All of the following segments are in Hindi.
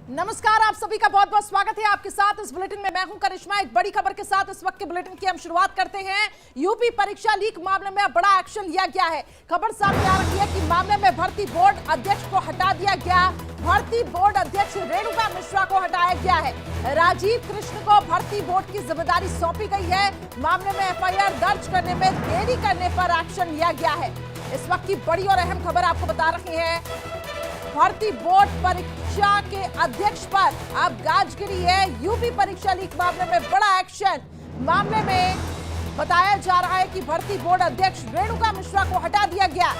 नमस्कार, आप सभी का बहुत बहुत स्वागत है। आपके साथ इस बुलेटिन में मैं हूं करिश्मा। एक बड़ी खबर के साथ इस वक्त के बुलेटिन की हम शुरुआत करते हैं। यूपी परीक्षा लीक मामले में बड़ा एक्शन लिया गया है। खबर सामने आ रही है कि मामले में भर्ती बोर्ड अध्यक्ष को हटा दिया गया। भर्ती बोर्ड अध्यक्ष रेणुका मिश्रा को हटाया गया है। राजीव कृष्ण को भर्ती बोर्ड की जिम्मेदारी सौंपी गई है। मामले में एफआईआर दर्ज करने में देरी करने पर एक्शन लिया गया है। इस वक्त की बड़ी और अहम खबर आपको बता रहे हैं। भर्ती बोर्ड परीक्षा के अध्यक्ष पर अब गाज गिरी है। यूपी परीक्षा लीक मामले में बड़ा एक्शन। मामले में बताया जा रहा है कि भर्ती बोर्ड अध्यक्ष रेणुका मिश्रा को हटा दिया गया।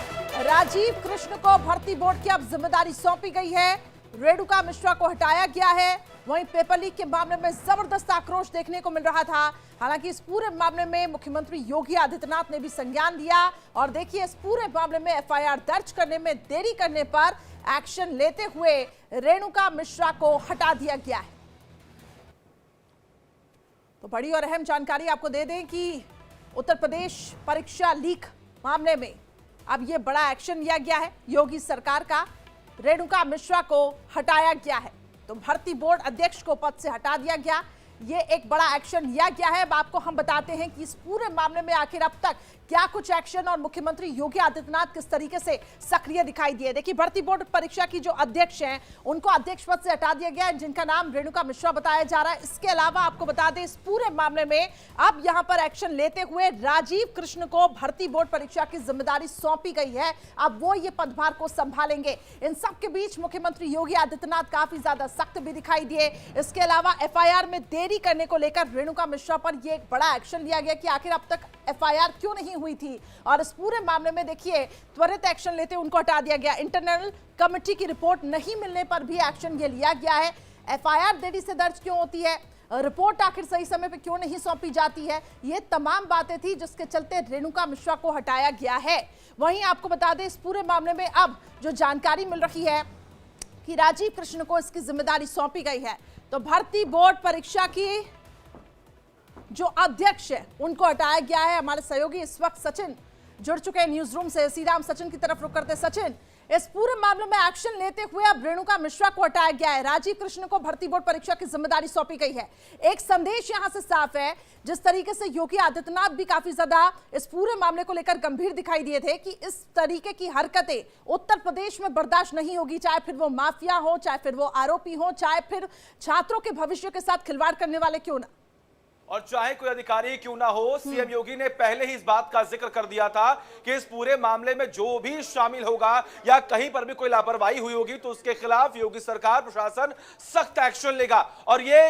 राजीव कृष्ण को भर्ती बोर्ड की अब जिम्मेदारी सौंपी गई है। रेणुका मिश्रा को हटाया गया है। वहीं पेपर लीक के मामले में जबरदस्त आक्रोश देखने को मिल रहा था। हालांकि इस पूरे मामले में मुख्यमंत्री योगी आदित्यनाथ ने भी संज्ञान लिया और देखिए, इस पूरे मामले में एफआईआर दर्ज करने में देरी करने पर एक्शन लेते हुए रेणुका मिश्रा को हटा दिया गया है। तो बड़ी और अहम जानकारी आपको दे दें कि उत्तर प्रदेश परीक्षा लीक मामले में अब यह बड़ा एक्शन लिया गया है। योगी सरकार का रेणुका मिश्रा को हटाया गया है। तो भर्ती बोर्ड अध्यक्ष को पद से हटा दिया गया। ये एक बड़ा एक्शन लिया गया है। अब आपको हम बताते हैं कि इस पूरे मामले में आखिर अब तक क्या कुछ एक्शन और मुख्यमंत्री योगी आदित्यनाथ किस तरीके से सक्रिय दिखाई दिए। देखिए, भर्ती बोर्ड परीक्षा की जो अध्यक्ष हैं उनको अध्यक्ष पद से हटा दिया गया है, जिनका नाम रेणुका मिश्रा बताया जा रहा है। इसके अलावा आपको बता दें, इस पूरे मामले में अब यहां पर एक्शन लेते हुए राजीव कृष्ण को भर्ती बोर्ड परीक्षा की जिम्मेदारी सौंपी गई है। अब वो ये पदभार को संभालेंगे। इन सबके बीच मुख्यमंत्री योगी आदित्यनाथ काफी ज्यादा सख्त भी दिखाई दिए। इसके अलावा एफआईआर में देरी करने को लेकर रेणुका मिश्रा पर यह एक बड़ा एक्शन लिया गया कि आखिर अब तक एफआईआर क्यों नहीं हुई थी। और इस पूरे मामले में देखिए, त्वरित एक्शन लेते उनको हटा दिया गया। इंटरनल कमेटी की रिपोर्ट नहीं मिलने पर भी एक्शन ये लिया गया है। एफआईआर देरी से दर्ज क्यों होती है, रिपोर्ट आखिर सही समय पे क्यों नहीं सौंपी जाती है, ये तमाम बातें थी जिसके चलते रेणुका मिश्रा को हटाया गया है। वहीं आपको बता दें, इस पूरे मामले में अब जो जानकारी मिल रही है कि राजीव कृष्ण को इसकी जिम्मेदारी सौंपी गई है। तो भर्ती बोर्ड परीक्षा की जो अध्यक्ष है उनको हटाया गया है। हमारे सहयोगी इस वक्त सचिन जुड़ चुके हैं न्यूज रूम से। सीधा हम सचिन की तरफ रुक करते। सचिन, इस पूरे मामले में एक्शन लेते हुए अब रेणुका मिश्रा को हटाया गया है। राजीव कृष्ण को भर्ती बोर्ड परीक्षा की जिम्मेदारी सौंपी गई है। एक संदेश यहां से साफ है, जिस तरीके से योगी आदित्यनाथ भी काफी ज्यादा इस पूरे मामले को लेकर गंभीर दिखाई दिए थे कि इस तरीके की हरकतें उत्तर प्रदेश में बर्दाश्त नहीं होगी, चाहे फिर वो माफिया हो, चाहे फिर वो आरोपी हो, चाहे फिर छात्रों के भविष्य के साथ खिलवाड़ करने वाले क्यों ना, और चाहे कोई अधिकारी क्यों ना हो। सीएम योगी ने पहले ही इस बात का जिक्र कर दिया था कि इस पूरे मामले में जो भी शामिल होगा या कहीं पर भी कोई लापरवाही हुई होगी तो उसके खिलाफ योगी सरकार, प्रशासन सख्त एक्शन लेगा। और ये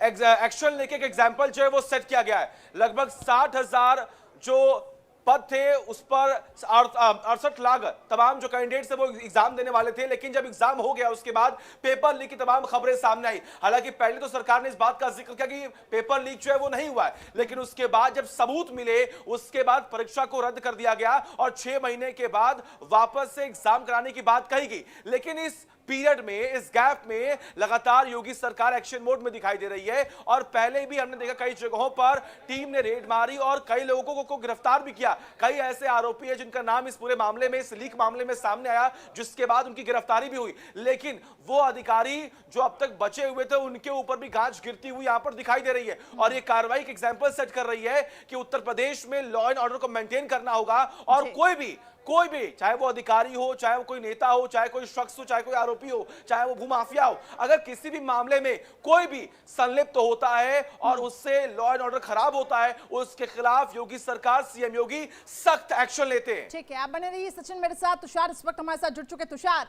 एक्शन लेके एक एग्जाम्पल जो है वो सेट किया गया है। लगभग 60,000 जो पद थे उस पर 68 लाख तमाम जो कैंडिडेट्स थे वो एग्जाम देने वाले थे, लेकिन जब एग्जाम हो गया उसके बाद पेपर लीक की तमाम खबरें सामने आई। हालांकि पहले तो सरकार ने इस बात का जिक्र किया कि पेपर लीक जो है वो नहीं हुआ है, लेकिन उसके बाद जब सबूत मिले उसके बाद परीक्षा को रद्द कर दिया गया और 6 महीने के बाद वापस से एग्जाम कराने की बात कही गई। लेकिन इस पीरियड में, इस गैप में लगातार योगी सरकार एक्शन मोड में दिखाई दे रही है। और पहले भी हमने देखा कई जगहों पर टीम ने रेड मारी और कई लोगों को गिरफ्तार भी किया। कई ऐसे आरोपी हैं जिनका नाम इस पूरे मामले में, इस लीक मामले में सामने आया, जिसके बाद उनकी गिरफ्तारी भी हुई। लेकिन वो अधिकारी जो अब तक बचे हुए थे उनके ऊपर भी गाज गिरती हुई यहां पर दिखाई दे रही है। और ये कार्रवाई एक एग्जाम्पल सेट कर रही है कि उत्तर प्रदेश में लॉ एंड ऑर्डर को मेंटेन करना होगा। और कोई भी, चाहे वो अधिकारी हो, चाहे वो कोई नेता हो, चाहे कोई शख्स हो, चाहे कोई आरोपी हो, चाहे वो भूमाफिया हो, अगर किसी भी मामले में कोई भी संलिप्त होता है और उससे लॉ एंड ऑर्डर खराब होता है, उसके खिलाफ योगी सरकार, सीएम योगी सख्त एक्शन लेते हैं। ठीक है, आप बने रहिए सचिन मेरे साथ। तुषार इस वक्त हमारे साथ जुड़ चुके। तुषार,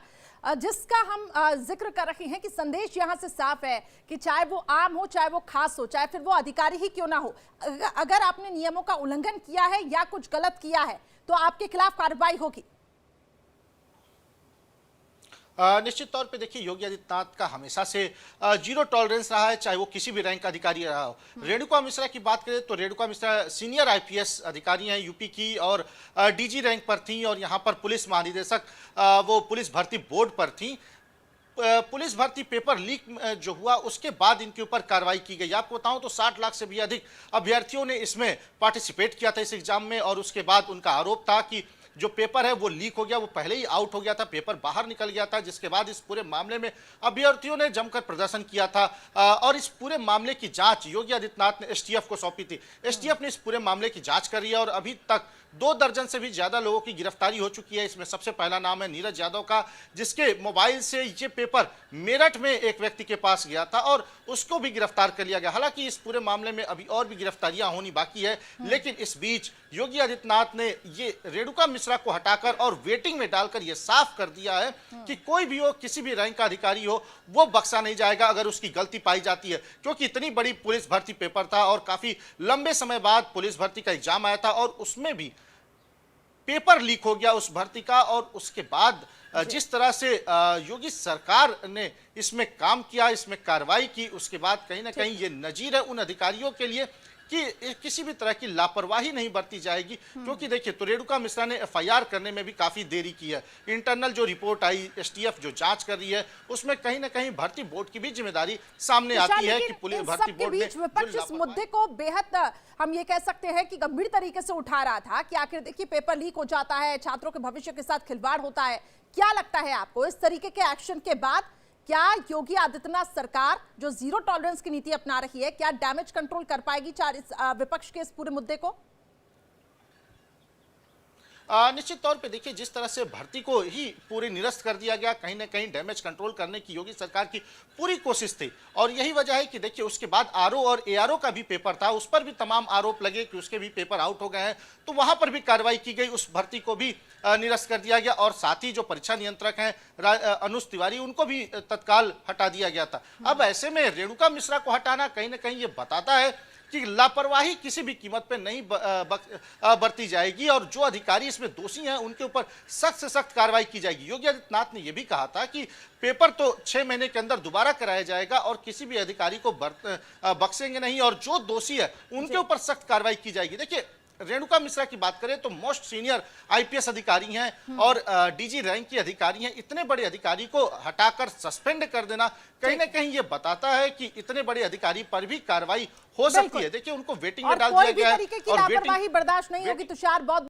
जिसका हम जिक्र कर रहे हैं कि संदेश यहां से साफ है कि चाहे वो आम हो, चाहे वो खास हो, चाहे फिर वो अधिकारी ही क्यों ना हो, अगर आपने नियमों का उल्लंघन किया है या कुछ गलत किया है तो आपके खिलाफ कार्रवाई होगी। निश्चित तौर पे देखिए, योगी आदित्यनाथ का हमेशा से जीरो टॉलरेंस रहा है, चाहे वो किसी भी रैंक का अधिकारी रहा हो। रेणुका मिश्रा की बात करें तो रेणुका मिश्रा सीनियर आईपीएस अधिकारी हैं यूपी की और डीजी रैंक पर थी और यहाँ पर पुलिस महानिदेशक वो पुलिस भर्ती बोर्ड पर थी। पुलिस भर्ती पेपर लीक जो हुआ उसके बाद इनके ऊपर कार्रवाई की गई। आपको बताऊं तो 60 लाख से भी अधिक अभ्यर्थियों ने इसमें पार्टिसिपेट किया था इस एग्जाम में और उसके बाद उनका आरोप था कि जो पेपर है वो लीक हो गया, वो पहले ही आउट हो गया था, पेपर बाहर निकल गया था, जिसके बाद इस पूरे मामले में अभ्यर्थियों ने जमकर प्रदर्शन किया था और इस पूरे मामले की जांच योगी आदित्यनाथ ने एसटीएफ को सौंपी थी। एसटीएफ ने इस पूरे मामले की जांच कर रही है और अभी तक 2 दर्जन से भी ज्यादा लोगों की गिरफ्तारी हो चुकी है। इसमें सबसे पहला नाम है नीरज यादव का, जिसके मोबाइल से ये पेपर मेरठ में एक व्यक्ति के पास गया था और उसको भी गिरफ्तार कर लिया गया। हालांकि इस पूरे मामले में अभी और भी गिरफ्तारियां होनी बाकी है, लेकिन इस बीच योगी आदित्यनाथ ने ये रेणुका मिश्रा को हटाकर और वेटिंग में डालकर ये साफ कर दिया है कि कोई भी हो, किसी भी रैंक का अधिकारी हो, वो बख्शा नहीं जाएगा अगर उसकी गलती पाई जाती है। क्योंकि इतनी बड़ी पुलिस भर्ती पेपर था और काफी लंबे समय बाद पुलिस भर्ती का एग्जाम आया था और उसमें भी पेपर लीक हो गया उस भर्ती का। और उसके बाद जिस तरह से योगी सरकार ने इसमें काम किया, इसमें कार्रवाई की, उसके बाद कहीं ना कहीं ये नजीर है उन अधिकारियों के लिए कि किसी भी तरह की लापरवाही नहीं बरती जाएगी। क्योंकि देखिए, तो रेणुका मिश्रा ने एफआईआर करने में भी काफी देरी की है। इंटरनल जो रिपोर्ट आई, एसटीएफ जो जांच कर रही है, उसमें कहीं ना कहीं भर्ती बोर्ड की भी जिम्मेदारी सामने आती है कि पुलिस भर्ती बोर्ड ने विपक्ष इस मुद्दे को बेहद हम ये कह सकते हैं कि गंभीर तरीके से उठा रहा था कि आखिर देखिए पेपर लीक हो जाता है, छात्रों के भविष्य के साथ खिलवाड़ होता है। क्या लगता है आपको इस तरीके के एक्शन के बाद क्या योगी आदित्यनाथ सरकार जो जीरो टॉलरेंस की नीति अपना रही है, क्या डैमेज कंट्रोल कर पाएगी विपक्ष के इस पूरे मुद्दे को? निश्चित तौर पे देखिए, जिस तरह से भर्ती को ही पूरी निरस्त कर दिया गया, कहीं ना कहीं डैमेज कंट्रोल करने की योगी सरकार की पूरी कोशिश थी। और यही वजह है कि देखिए उसके बाद आरओ और एआरओ का भी पेपर था, उस पर भी तमाम आरोप लगे कि उसके भी पेपर आउट हो गए हैं, तो वहां पर भी कार्रवाई की गई, उस भर्ती को भी निरस्त कर दिया गया। और साथ ही जो परीक्षा नियंत्रक हैं अनुज तिवारी, उनको भी तत्काल हटा दिया गया था। अब ऐसे में रेणुका मिश्रा को हटाना कहीं ना कहीं ये बताता है कि लापरवाही किसी भी कीमत पे नहीं बरती जाएगी और जो अधिकारी इसमें दोषी हैं उनके ऊपर सख्त से सख्त कार्रवाई की जाएगी। योगी आदित्यनाथ ने यह भी कहा था कि पेपर तो 6 महीने के अंदर दोबारा कराया जाएगा और किसी भी अधिकारी को बख्शेंगे नहीं और जो दोषी है उनके ऊपर सख्त कार्रवाई की जाएगी। देखिए, रेणुका मिश्रा की बात करें तो मोस्ट सीनियर आईपीएस अधिकारी हैं और डीजी रैंक के अधिकारी हैं। इतने बड़े अधिकारी को हटाकर सस्पेंड कर देना कहीं ना कहीं ये बताता है कि इतने बड़े अधिकारी पर भी कार्रवाई हो सकती है। देखिए, उनको वेटिंग में डाल दिया गया है और वेटिंग बर्दाश्त नहीं होगी। तुषार, बहुत